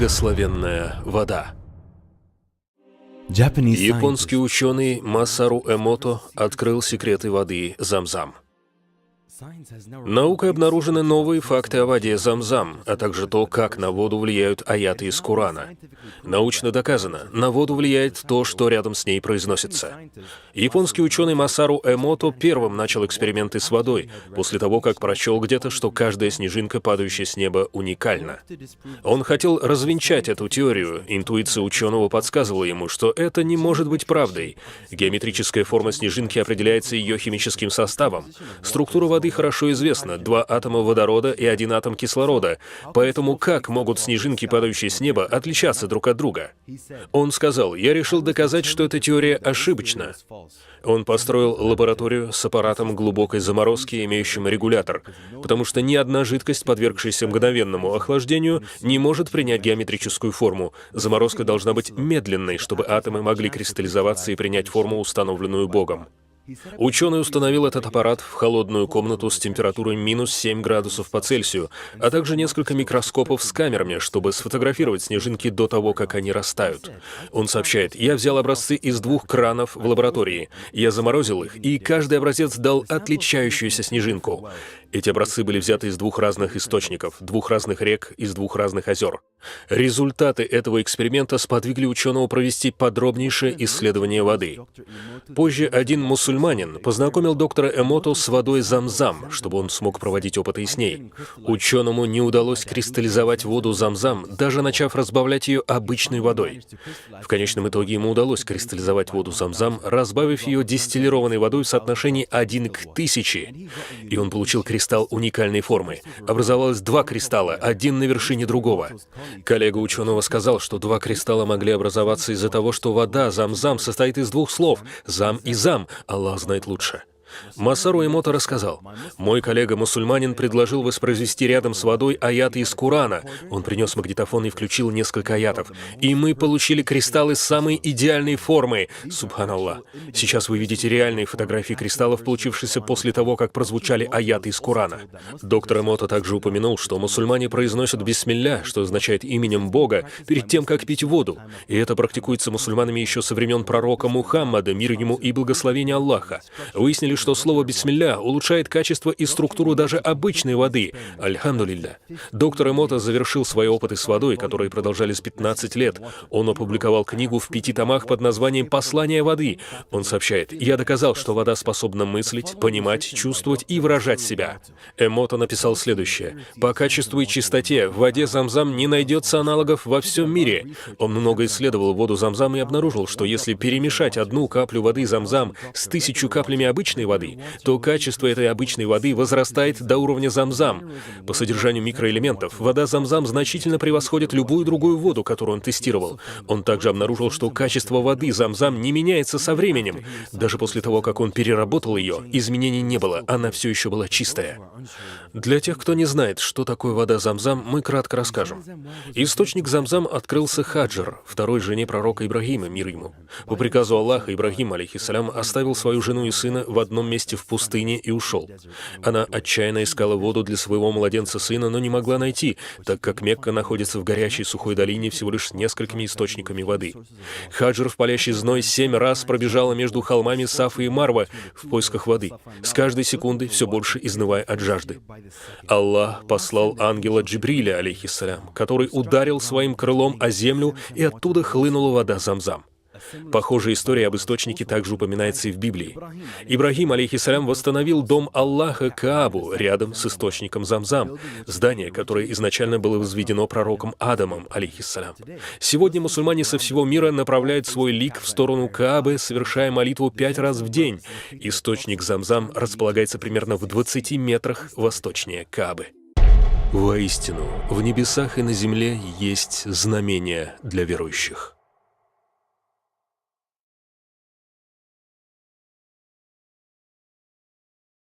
Благословенная вода. Японский ученый Масару Эмото открыл секреты воды Замзам. Наукой обнаружены новые факты о воде Замзам, а также то, как на воду влияют аяты из Корана. Научно доказано, на воду влияет то, что рядом с ней произносится. Японский ученый Масару Эмото первым начал эксперименты с водой, после того, как прочел где-то, что каждая снежинка, падающая с неба, уникальна. Он хотел развенчать эту теорию, интуиция ученого подсказывала ему, что это не может быть правдой. Геометрическая форма снежинки определяется ее химическим составом. Структура воды хорошо известна: 2 атома водорода и 1 атом кислорода. Поэтому как могут снежинки, падающие с неба, отличаться друг от друга? Он сказал: «Я решил доказать, что эта теория ошибочна». Он построил лабораторию с аппаратом глубокой заморозки, имеющим регулятор, потому что ни одна жидкость, подвергшаяся мгновенному охлаждению, не может принять геометрическую форму. Заморозка должна быть медленной, чтобы атомы могли кристаллизоваться и принять форму, установленную Богом. Ученый установил этот аппарат в холодную комнату с температурой минус 7 градусов по Цельсию, а также несколько микроскопов с камерами, чтобы сфотографировать снежинки до того, как они растают. Он сообщает: «Я взял образцы из 2 кранов в лаборатории. Я заморозил их, и каждый образец дал отличающуюся снежинку. Эти образцы были взяты из 2 разных источников, 2 разных рек, из 2 разных озер». Результаты этого эксперимента сподвигли ученого провести подробнейшее исследование воды. Позже один мусульманин познакомил доктора Эмото с водой Замзам, чтобы он смог проводить опыты с ней. Ученому не удалось кристаллизовать воду Замзам, даже начав разбавлять ее обычной водой. В конечном итоге ему удалось кристаллизовать воду Замзам, разбавив ее дистиллированной водой в соотношении 1 к 1000. И он получил кристалл уникальной формы. Образовалось 2 кристалла, один на вершине другого. Коллега ученого сказал, что 2 кристалла могли образоваться из-за того, что вода Замзам состоит из 2 слов — «зам» и «зам». Аллах знает лучше. Масару Эмото рассказал: «Мой коллега-мусульманин предложил воспроизвести рядом с водой аяты из Корана. Он принес магнитофон и включил несколько аятов. И мы получили кристаллы самой идеальной формы. Субханаллах. Сейчас вы видите реальные фотографии кристаллов, получившихся после того, как прозвучали аяты из Корана». Доктор Эмото также упомянул, что мусульмане произносят бисмилля, что означает «именем Бога», перед тем, как пить воду. И это практикуется мусульманами еще со времен пророка Мухаммада, мир ему и благословение Аллаха. Выяснили, что слово «бисмилля» улучшает качество и структуру даже обычной воды. Альхамдулилля. Доктор Эмото завершил свои опыты с водой, которые продолжались 15 лет. Он опубликовал книгу в 5 томах под названием «Послание воды». Он сообщает: «Я доказал, что вода способна мыслить, понимать, чувствовать и выражать себя». Эмото написал следующее: «По качеству и чистоте в воде Замзам не найдется аналогов во всем мире». Он много исследовал воду Замзам и обнаружил, что если перемешать 1 каплю воды Замзам с 1000 каплями обычной воды, то качество этой обычной воды возрастает до уровня Замзам. По содержанию микроэлементов вода Замзам значительно превосходит любую другую воду, которую он тестировал. Он также обнаружил, что качество воды Замзам не меняется со временем. Даже после того, как он переработал ее, изменений не было, она все еще была чистая. Для тех, кто не знает, что такое вода Замзам, мы кратко расскажем. Источник Замзам открылся Хаджар, второй жене пророка Ибрагима, мир ему. По приказу Аллаха Ибрагим, алейхиссалям, оставил свою жену и сына в одном месте в пустыне и ушел. Она отчаянно искала воду для своего младенца-сына, но не могла найти, так как Мекка находится в горячей сухой долине всего лишь с несколькими источниками воды. Хаджар в палящий зной 7 раз пробежала между холмами Сафа и Марва в поисках воды, с каждой секундой все больше изнывая от жажды. Аллах послал ангела Джибриля, алейхиссалям, который ударил своим крылом о землю, и оттуда хлынула вода Замзам. Похожая история об источнике также упоминается и в Библии. Ибрагим, алейхиссалям, восстановил дом Аллаха Каабу рядом с источником Замзам, здание, которое изначально было возведено пророком Адамом, алейхиссалям. Сегодня мусульмане со всего мира направляют свой лик в сторону Каабы, совершая молитву 5 раз в день. Источник Замзам располагается примерно в 20 метрах восточнее Каабы. Воистину, в небесах и на земле есть знамения для верующих.